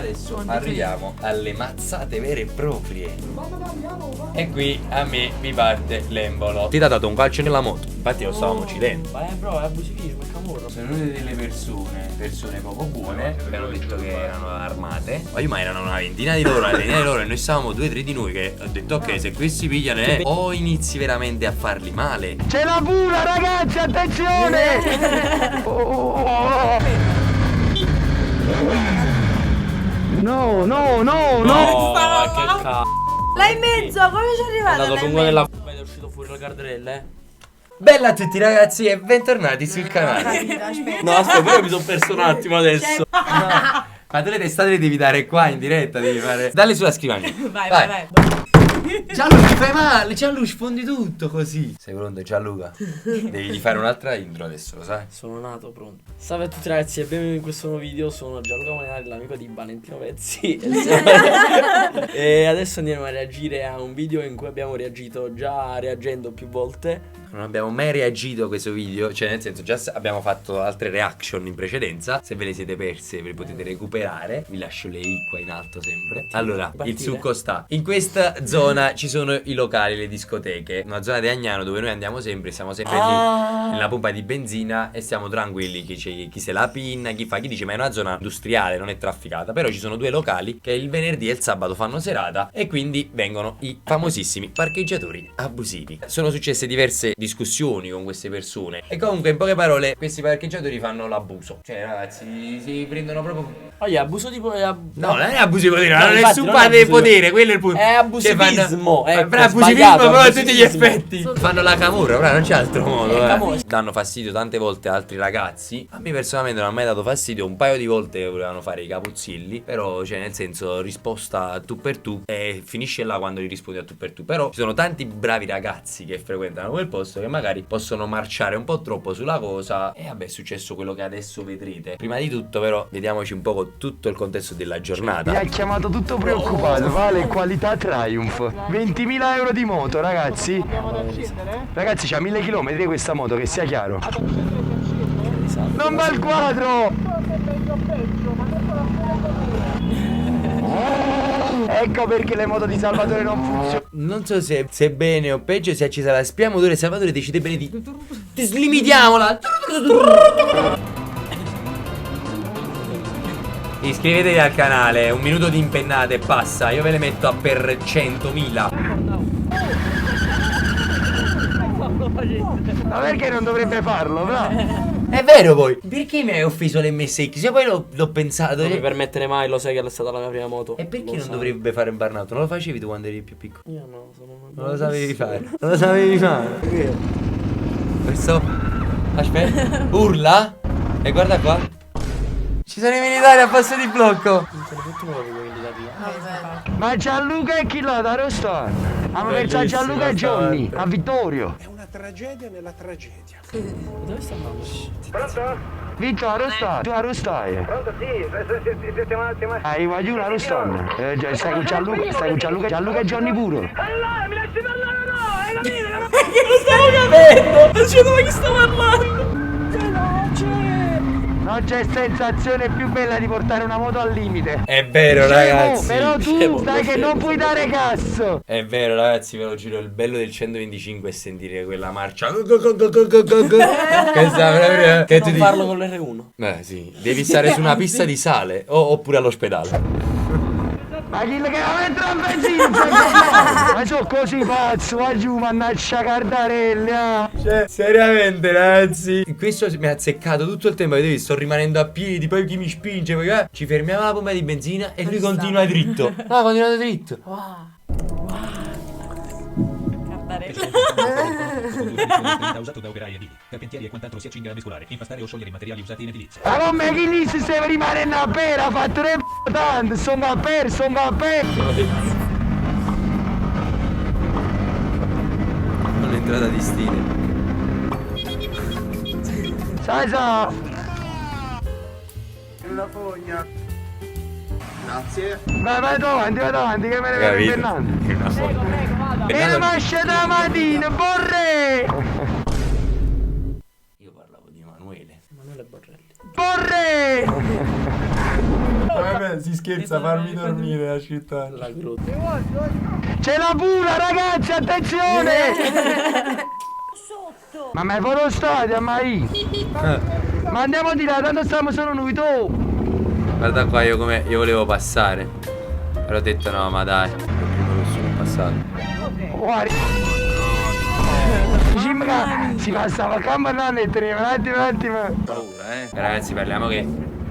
adesso arriviamo alle mazzate vere e proprie. E qui a me mi parte l'embolo. Ti ha dato un calcio nella moto, infatti lo stavamo uccidendo. Ma bro, è abusivismo, è camorro. Sono venute delle persone poco buone, che hanno detto che erano armate. Ma erano una ventina di loro, e noi stavamo 2-3 di noi che ho detto ok, se questi pigliano o inizi veramente a farli male. C'è la pura, ragazzi, attenzione! No, ma che cazzo. Là in mezzo, come ci è È arrivato? andato là in lungo nella mezzo? ed è uscito fuori la cardarella, Bella a tutti ragazzi e bentornati sul canale. Aspetta. No, aspetta, io mi sono perso un attimo adesso. Ma tu le testate le devi dare qua in diretta, devi fare. Dalle sulla scrivania. Vai. Gianluca, ti fai male, Gianluca, sfondi tutto così. Sei pronto Gianluca? Devi fare un'altra intro adesso, lo sai? Sono nato pronto. Salve a tutti ragazzi e benvenuti in questo nuovo video. Sono Gianluca Molinari, l'amico di Valentino Pezzi. E adesso andiamo a reagire a un video in cui abbiamo reagito già reagendo più volte. Non abbiamo mai reagito a questo video, cioè nel senso già abbiamo fatto altre reaction in precedenza. Se ve le siete perse ve le potete recuperare. Vi lascio le i qua in alto sempre. Allora, il succo sta in questa zona, ci sono i locali, le discoteche. Una zona di Agnano dove noi andiamo sempre, siamo sempre lì nella pompa di benzina e stiamo tranquilli. Chi se la pinna, chi dice ma è una zona industriale, non è trafficata. Però ci sono due locali che il venerdì e il sabato fanno serata e quindi vengono i famosissimi parcheggiatori abusivi. Sono successe diverse discussioni con queste persone e comunque in poche parole questi parcheggiatori fanno l'abuso. Cioè ragazzi si prendono proprio. Oh yeah, abuso di potere. No, non è abusivo di potere, non è infatti, nessun non è padre di abuso di potere, quello è il punto. È abusivismo, Cioè, ecco, abusivismo sbagliato, però a tutti gli abusivismo. effetti. Fanno la camorra, però non c'è altro modo. camorra. Danno fastidio tante volte a altri ragazzi. A me personalmente non ha mai dato fastidio. Un paio di volte volevano fare i capuzzilli, però cioè nel senso risposta tu per tu e finisce là quando gli rispondi a tu per tu. Però ci sono tanti bravi ragazzi che frequentano quel posto che magari possono marciare un po' troppo sulla cosa. E vabbè, è successo quello che adesso vedrete. Prima di tutto però vediamoci un po' tutto il contesto della giornata. Mi ha chiamato tutto preoccupato, vale qualità Triumph. 20.000 euro di moto, ragazzi. Ragazzi, c'ha 1000 km questa moto, che sia chiaro. Non va al quadro! Ecco perché le moto di Salvatore non funzionano. Non so se è bene o peggio, se è accesa la spia motore, Salvatore decide bene di slimitiamola. Iscrivetevi al canale, un minuto di impennate e passa. Io ve le metto a per 100.000. Ma perché non dovrebbe farlo, però? È vero poi. Perché mi hai offeso l'MSX? Io poi l'ho pensato. Non mi permettere mai, lo sai che è stata la mia prima moto. E perché Lo non sai. dovrebbe fare un burnout? Non lo facevi tu quando eri più piccolo? Io no, sono Non lo sapevi fare. Non lo sapevi fare. Questo. Aspetta. Urla. E guarda qua. Ci sono i militari a passo di blocco. Ma Gianluca e chi l'ha da Rostar? Hanno perso a Gianluca e Johnny, a Vittorio. È una tragedia nella tragedia. Dove sta andando? Pronto? Vitto a Rostar, tu a Rostar. Pronto, sì, stiamo... Voglio a Rostar. Stai con Gianluca e Johnny puro. Allora, mi lasci parlare o no? È la mia, Che non stavo capendo! Non c'è dove che sto parlando! Non c'è sensazione più bella di portare una moto al limite. È vero ragazzi. Però tu sai che non puoi dare cazzo. È vero ragazzi, ve lo giuro, il bello del 125 è sentire quella marcia. Questa proprio che tu Non dici. parlo con l'R1. Sì, devi stare su una pista di sale oppure all'ospedale. Ma chi che la metto a benzina? Ma sono così pazzo, va giù, mannaggia cardarelli. Cioè, seriamente ragazzi, questo mi ha azzeccato tutto il tempo. Vedete, sto rimanendo a piedi, poi chi mi spinge, poi ci fermiamo alla pompa di benzina e lui continua dritto. No, continua dritto. usato da operai edili, carpentieri e quant'altro si accinga a mescolare, impastare o sciogliere i materiali usati in edilizia. Ma come chi lì si deve rimanere a pera, ha fatto le tanto, sono a pera. Un'entrata di stile. Sai sa. Una fogna. Grazie. Vai avanti, che me ne viene Fernando. E la mascia da mattina, vorrei! Io parlavo di Emanuele. Emanuele Borrelli. Vorrei! vabbè, si scherza, farmi dormire la città. La grotta. C'è la pula, ragazzi, attenzione! Ma mai fuori lo stadio, mai? Ma andiamo di là, tanto stiamo solo noi, tu! Guarda qua, io volevo passare. Però ho detto no, ma dai. Non sono passato. Guarda! Si passava a campanare e teneva un attimo. Paura, ragazzi, parliamo che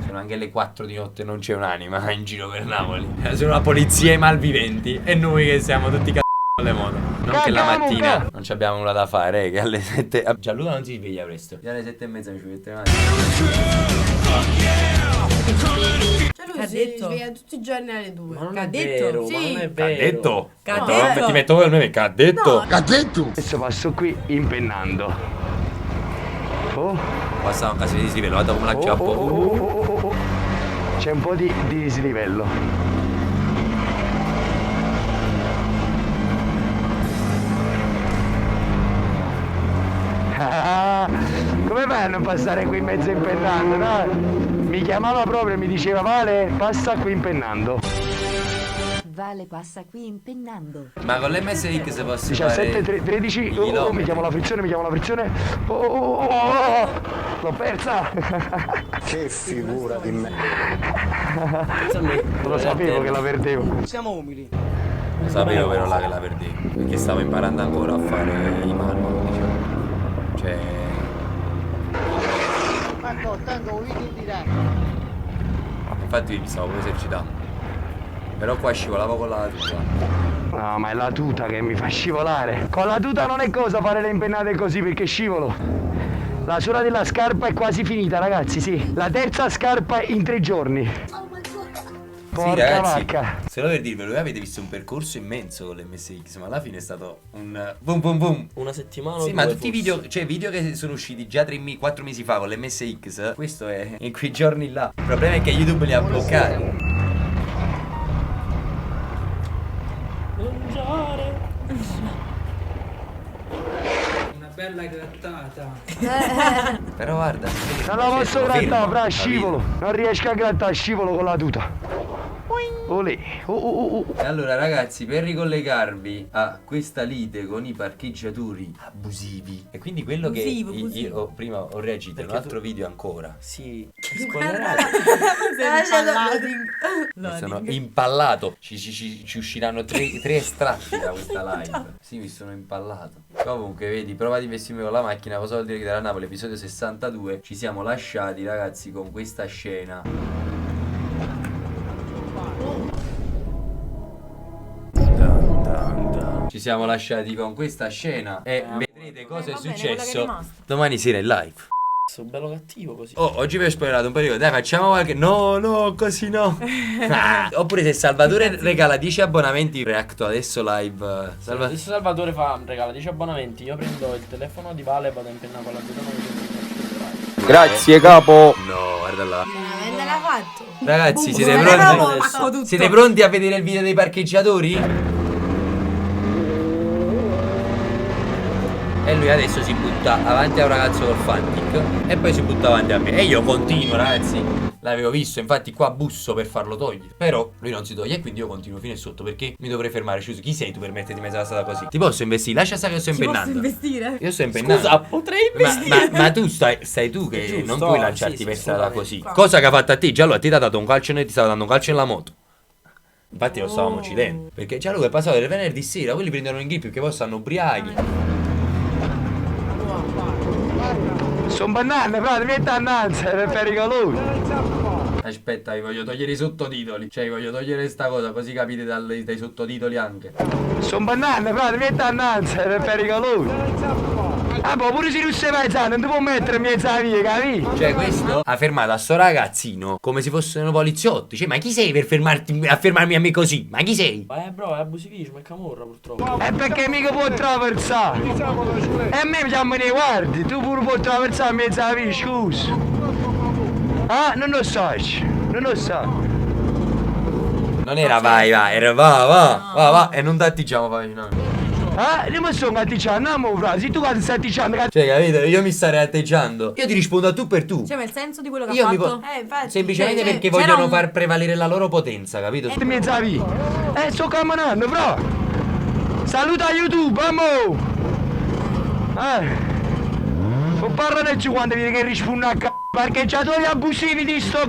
sono anche le 4 di notte e non c'è un'anima in giro per Napoli. Sono la polizia e i malviventi e noi che siamo tutti con le moto. Non che la mattina non ci abbiamo nulla da fare, che alle 7. Gianluca non si sveglia presto. Già alle 7:30 mi ci mette avanti. Cioè lui si sveglia tutti i giorni alle 2. Ma non Che è ha detto? vero, Sì. ma non è Che ha vero. detto? Che ha No, detto? ti metto il meme, che ha detto? Adesso passo qui impennando. Oh, Passa un caso di dislivello, guarda come oh, l'acchiappo. oh. C'è un po' di dislivello. Come fai a non passare qui in mezzo impennando, no? Mi chiamava proprio e mi diceva Vale, passa qui impennando. Vale passa qui impennando. Ma con l'MSX se posso 17, fare 13, i oh, chilometri. mi chiamo la frizione. Oh, l'ho persa. Che figura di me. Lo sapevo che la perdevo. Siamo umili. Lo sapevo però là che la perdevo. Perché stavo imparando ancora a fare i manual, diciamo. Cioè. Infatti mi stavo pure esercitando. Però qua scivolavo con la tuta. No, ma è la tuta che mi fa scivolare. Con la tuta non è cosa fare le impennate così perché scivolo. La suola della scarpa è quasi finita, ragazzi, sì. La terza scarpa in 3 giorni. Porca Sì, ragazzi, vacca. solo per dirvelo, voi avete visto un percorso immenso con l'MSX, ma alla fine è stato un boom boom boom. Una settimana. Sì, o ma due, tutti i forse. video, cioè video che sono usciti già 4 mesi fa con l'MSX, questo è in quei giorni là. Il problema è che YouTube li ha bloccati. Mangiare. Una bella grattata. Però guarda, Non la posso grattare, fra scivolo. Non riesco a grattare, scivolo con la tuta. Olè. E allora ragazzi, per ricollegarvi a questa lite con i parcheggiatori abusivi, e quindi quello Abusivo, che abusivo. io prima ho reagito in Perché un altro video ancora. Sì. Guarda. Mi sono impallato. Ci usciranno tre estratti da questa live. Sì, mi sono impallato. Comunque, vedi, prova di vestirmi con la macchina. Cosa vuol dire che da Napoli, episodio 62. Ci siamo lasciati, ragazzi, con questa scena. Ci siamo lasciati con questa scena. E vedrete cosa è va bene, quella che è successo rimasta. domani sera in live. Sono bello cattivo così. Oh, oggi vi ho spoilerato un periodo. Dai, facciamo qualche. No, così no. Oppure se Salvatore regala 10 abbonamenti, reacto adesso live. Adesso Salvatore regala 10 abbonamenti. Io prendo il telefono di Vale e vado a impennare con la tuta. Grazie, capo. No, guarda là. Veramente l'ha fatto. Ragazzi, siete Se pronti? l'avevamo fatto tutto. Siete pronti a vedere il video dei parcheggiatori? E lui adesso si butta avanti a un ragazzo col Fantic e poi si butta avanti a me. E io continuo, ragazzi. L'avevo visto, infatti qua busso per farlo togliere. Però lui non si toglie e quindi io continuo fino in sotto perché mi dovrei fermare. Scusa, chi sei tu per metterti in mezzo alla strada così? Ti posso investire? Lascia stare che sto Ci posso impennando. investire? Io sto impennando. Scusa, potrei investire. Ma tu stai tu che Giusto, non puoi lanciarti sì, per sì, strada assolutamente. così. Cosa che ha fatto a te? Già lui a te ti ha dato un calcio e noi ti stava dando un calcio nella moto. Infatti lo stavamo uccidendo. Perché già lui è passato del venerdì sera, quelli prendono in grip perché poi stanno ubriachi. Sono banane, frate, metti annanza, è pericoloso. Aspetta, vi voglio togliere i sottotitoli. Cioè, vi voglio togliere sta cosa, così capite dai sottotitoli anche. Sono banane, frate, metti annanza, è pericoloso. Ah, boh, pure se non sei paesano, non ti può mettere in mezzo alla via, capito? Cioè, questo ha fermato a sto ragazzino come se fossero poliziotti. Cioè, ma chi sei per fermarmi a me così? Ma chi sei? Bro, è abusivismo, è camorra purtroppo. È perché mica può attraversare. E a me mi chiamano nei guardi, tu pure puoi attraversare in mezzo alla via, scusa. Ah, non lo sai, non lo sai. Non era vai, era va e non t'attigiamo poi no. Io mi sto atteggiando, amo, fra. Se tu ti stai atteggiando, Cioè, capito? Io mi starei atteggiando. Io ti rispondo a tu per tu. Cioè, ma il senso di quello che Io ha mi fatto? po- semplicemente Cioè, perché c'era vogliono un- far prevalere la loro potenza, capito? ti mezza via. Sto camminando, fra. Saluta YouTube, amo. Non parla quando vedi che risponde a parcheggiatori abusivi di sto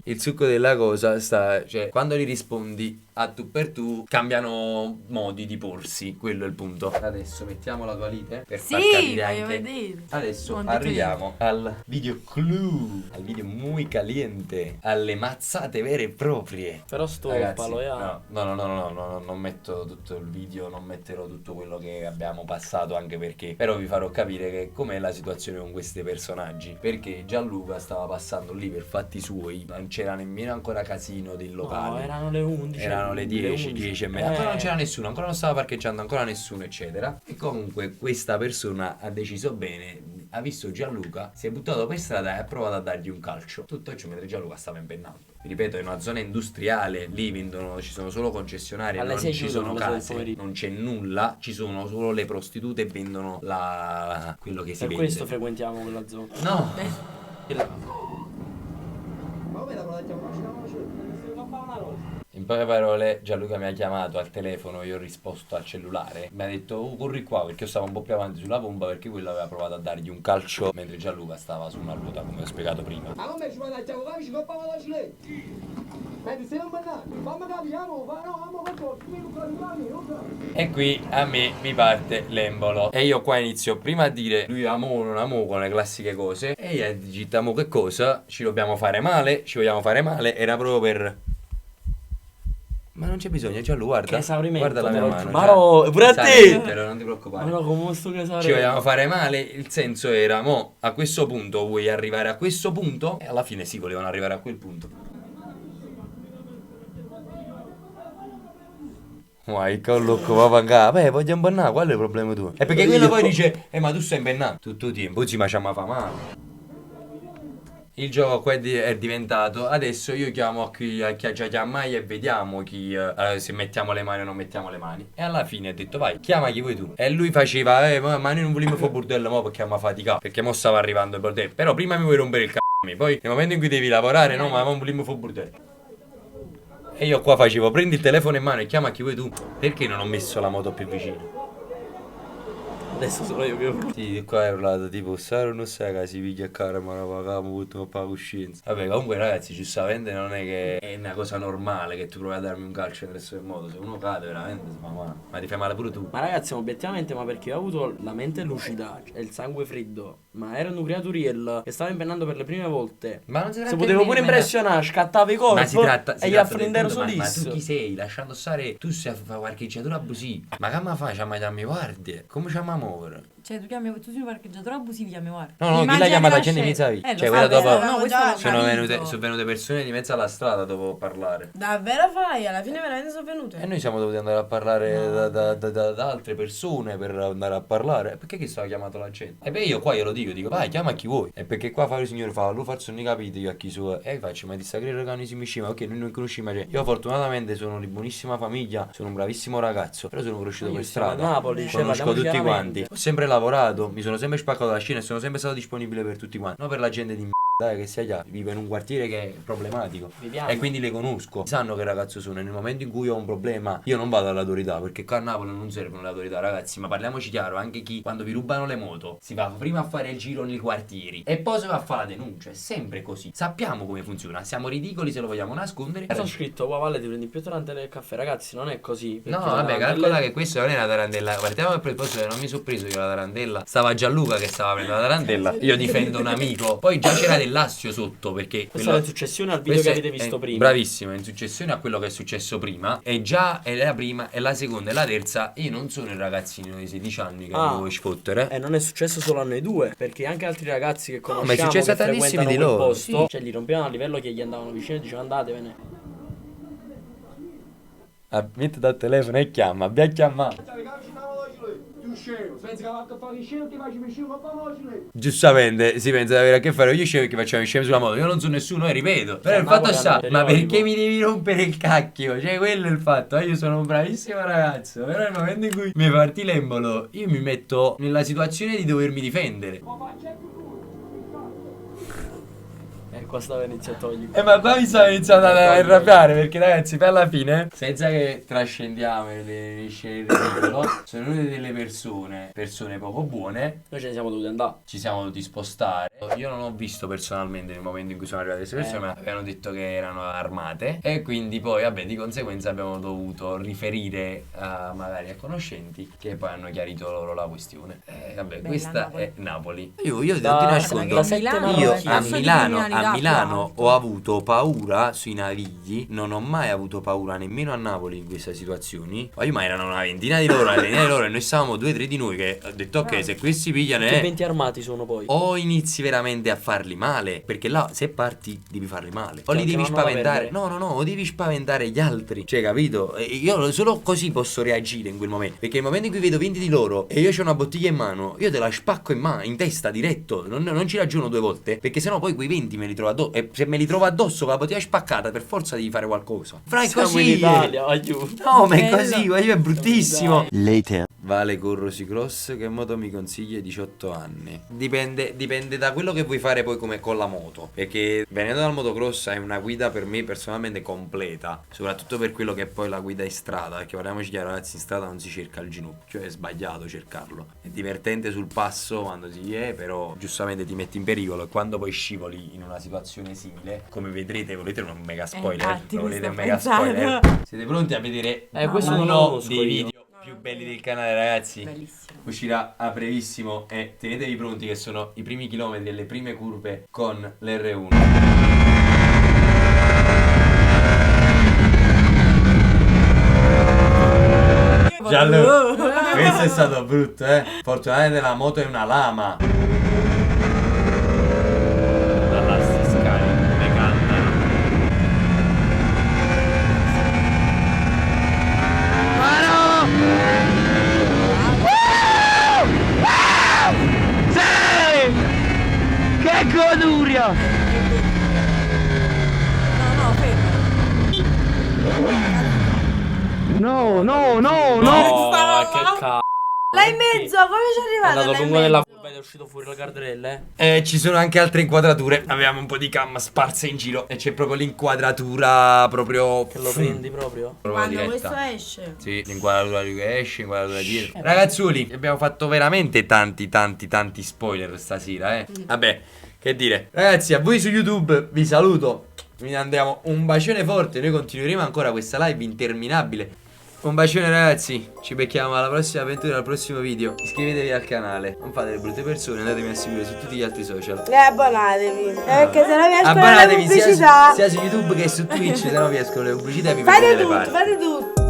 Il succo della cosa sta, cioè, quando li rispondi a tu per tu, cambiano modi di porsi, quello è il punto. Adesso mettiamo la tua lite per far Sì, capire voglio anche. vedere. Adesso Quanto arriviamo al video clou, al video muy caliente, alle mazzate vere e proprie. Però sto Ragazzi, palo no, non metto tutto il video, non metterò tutto quello che abbiamo passato, anche perché però vi farò capire che com'è la situazione con questi personaggi. Perché Gianluca stava passando lì per fatti suoi, non c'era nemmeno ancora casino del locale. No, erano le 11. Erano le 10, 10 e mezza. Ancora non c'era nessuno, ancora non stava parcheggiando ancora nessuno, eccetera. E comunque questa persona ha deciso bene, ha visto Gianluca, si è buttato per strada e ha provato a dargli un calcio. Tutto ciò mentre Gianluca stava impennando. Vi ripeto, è una zona industriale, lì vendono, ci sono solo concessionarie, Alle non 6 ci chiudono, sono alle 6 del case, pomeriggio. non c'è nulla, ci sono solo le prostitute e vendono quello che si Per vende. questo frequentiamo quella zona. No. In poche parole, Gianluca mi ha chiamato al telefono, io ho risposto al cellulare. Mi ha detto, corri qua, perché io stavo un po' più avanti sulla pompa, perché quello aveva provato a dargli un calcio mentre Gianluca stava su una ruota, come ho spiegato prima. Ma come ci vado a giocare? Come ci coppano la ciletta? Ma ti sei un bannato? Fammi capire, E qui a me mi parte l'embolo. E io qua inizio prima a dire lui amo non amo con le classiche cose. E io digitamo che cosa? Ci dobbiamo fare male, ci vogliamo fare male. Era proprio per... Ma non c'è bisogno, Gianluca, guarda. Che esaurimento, Guarda la mia mano. Ma no, pure a te! Salimentelo, non ti preoccupare. Ma no, come sto che Ci vogliamo fare male, il senso era, mo, a questo punto vuoi arrivare a questo punto? E alla fine sì, volevano arrivare a quel punto. Il collo va a pagare. Beh, voglio impennare, qual è il problema tuo? E perché quello poi dice, ma tu stai impennando tutto il tempo, sì, ma ci fa male. Il gioco qua è diventato, adesso io chiamo a chi ha già chiamato e vediamo chi se mettiamo le mani o non mettiamo le mani. E alla fine ha detto vai, chiama chi vuoi tu. E lui faceva, ma noi non vogliamo fare bordello mo perché mi fatica, perché mo stava arrivando il bordello. Però prima mi vuoi rompere il c***o, poi nel momento in cui devi lavorare, no, ma non vogliamo fare bordello. E io qua facevo, prendi il telefono in mano e chiama chi vuoi tu. Perché non ho messo la moto più vicino? Adesso sono io che urlo. Sì, qua è urlato tipo, Saro non sai che si piglia a cara, ma la pagamo tutto per la coscienza. Vabbè, comunque ragazzi, giustamente non è che è una cosa normale che tu provi a darmi un calcio nel suo modo. Se uno cade veramente si fa male. Ma ti fai male pure tu. Ma ragazzi, obiettivamente, ma perché ho avuto la mente lucida e il sangue freddo. Ma ero un creaturiel che stava impennando per le prime volte. Ma non si tratta se potevo pure impressionare, scattavo i corpi. Ma si tratta e gli del affrendero punto, ma solissimo. tu chi sei? Lasciando stare, tu sei a fare parcheggiatura abusiva. Ma che mi fai? Ci chiami guardie? Come ci chiama muovere? Cioè, tu sei un parcheggiatore abusivo, chiami guarda. No, chi l'ha chiamata gente mi sa. Cioè, quella dopo no, questo l'ho sono venute persone di mezzo alla strada dopo parlare. Davvero fai? Alla fine veramente sono venute. E noi siamo dovuti andare a parlare da altre persone per andare a parlare. Perché che stava chiamato la gente? E beh, io qua glielo dico, vai, chiama chi vuoi. E perché qua fare il signore fa, lui forse non capite io a chi sua. E faccio, ma ti sta credere che non si mi scima? Ok, noi non conosciamo. Cioè, io fortunatamente sono di buonissima famiglia, sono un bravissimo ragazzo. Però sono cresciuto per strada. A Napoli, Conosco tutti quanti. Ho sempre lavorato, mi sono sempre spaccato la scena e sono sempre stato disponibile per tutti quanti. Non per la gente di dai che sia già, vivo in un quartiere che è problematico. Viviamo. E quindi le conosco, sanno che ragazzo sono. E nel momento in cui ho un problema io non vado all'autorità, perché qua a Napoli non servono le autorità, ragazzi. Ma parliamoci chiaro, anche chi quando vi rubano le moto si va prima a fare il giro nei quartieri e poi si va a fare la denuncia. È sempre così, sappiamo come funziona, siamo ridicoli se lo vogliamo nascondere. Sono scritto, wow, Valle ti prendi più tarantelle del caffè. Ragazzi, non è così. No, vabbè, calcola che questo non è una tarantella. Partiamo dal presupposto che non mi sono preso io la tarantella. Stava Gianluca che stava prendendo la tarantella. Io difendo un amico. Poi già c'era dell'assio sotto, perché questa è in successione al video che avete visto prima. Bravissimo, in successione a quello che è successo prima. E già è la prima, e la seconda e la terza. Io non sono il ragazzino di 16 anni che devo sfottere. E non è successo solo a noi due, perché anche altri ragazzi che conosciamo, ma è successo a che tantissimi di quel loro, posto, sì. cioè li rompevano a livello che gli andavano vicino e dicevano andatevene. Metti dal telefono e chiama, abbia chiamato. gli scemo. Pensi che va a fare gli scemo che faccio gli scemo, ma facile. Giustamente si pensa di avere a che fare con gli scemi che facciamo gli scemi sulla moto. Io non sono nessuno, ripeto. Però il fatto sta, ma perché mi devi rompere il cacchio? Cioè quello è il fatto. Io sono un bravissimo ragazzo. Però nel momento in cui mi parti l'embolo, io mi metto nella situazione di dovermi difendere. Qua stava iniziando a togliere. Ma qua mi stavo iniziando ad arrabbiare perché ragazzi per alla fine, senza che trascendiamo le scene del ridicolo, sono venute delle persone poco buone. Noi ce ne siamo dovuti andare. Ci siamo dovuti spostare. Io non ho visto personalmente nel momento in cui sono arrivate queste persone, ma avevano detto che erano armate. E quindi poi vabbè di conseguenza abbiamo dovuto riferire magari a conoscenti che poi hanno chiarito loro la questione. Vabbè, Bella questa Napoli. è Napoli. Io ti nascondo. Io a Milano ho avuto paura sui Navigli. Non ho mai avuto paura nemmeno a Napoli in queste situazioni. Ma erano una ventina di loro, e noi stavamo 2 o 3 di noi che ho detto ok, se questi pigliano Che 20 armati sono poi. o inizi veramente a farli male, perché là se parti devi farli male, o li Cioè, devi che vanno a spaventare. perdere. No, o devi spaventare gli altri. Cioè, capito? E io solo così posso reagire in quel momento. Perché nel momento in cui vedo 20 di loro e io c'ho una bottiglia in mano, io te la spacco in testa diretto. Non ci ragiono 2 volte. Perché sennò poi quei 20 me li trovo addosso. E se me li trovo addosso con la bottiglia spaccata, per forza devi fare qualcosa. Fra è Siamo così. in Italia, aiuto. No, ma è così, ma io è bruttissimo. Later. Vale Corrosi Cross, che moto mi consigli ai 18 anni? Dipende da quello che vuoi fare poi come con la moto. Perché venendo dal motocross è una guida per me personalmente completa. Soprattutto per quello che è poi la guida in strada. Perché parliamoci chiaro ragazzi, in strada non si cerca il ginocchio, è sbagliato cercarlo. È divertente sul passo quando si è, però giustamente ti metti in pericolo. E quando poi scivoli in una situazione simile, come vedrete, volete un mega spoiler? Infatti, Volete mi un sto mega pensando. spoiler? Siete pronti a vedere questo non lo uno conosco dei io. video più belli del canale ragazzi? Bellissimo. Uscirà a brevissimo e tenetevi pronti che sono i primi chilometri e le prime curve con l'R1. Giallo, questo è stato brutto, fortunatamente la moto è una lama. Dall'asti scali, come cantano. Che goduria! No, fermo. No. Ma che cazzo. Là in mezzo, come ci è È arrivato? andato là in lungo della mezzo? curva ed è uscito fuori la cardarella, Ci sono anche altre inquadrature. Avevamo un po' di cam sparse in giro. E c'è proprio l'inquadratura proprio. Che lo prendi proprio. Proprio Quando diretta. questo esce. Sì, l'inquadratura di che esce, l'inquadratura dietro. Ragazzuli, abbiamo fatto veramente tanti spoiler stasera, Vabbè, che dire. Ragazzi, a voi su YouTube vi saluto. Vi andiamo un bacione forte. Noi continueremo ancora questa live interminabile. Un bacione ragazzi. Ci becchiamo alla prossima avventura, al prossimo video. Iscrivetevi al canale. Non fate le brutte persone. Andatemi a seguire su tutti gli altri social. E abbonatevi. Perché se no vi escono le Abbonatevi pubblicità. sia su YouTube che su Twitch. Se no vi escono le pubblicità e vi mettete Fate le tutto, parti. fate tutto.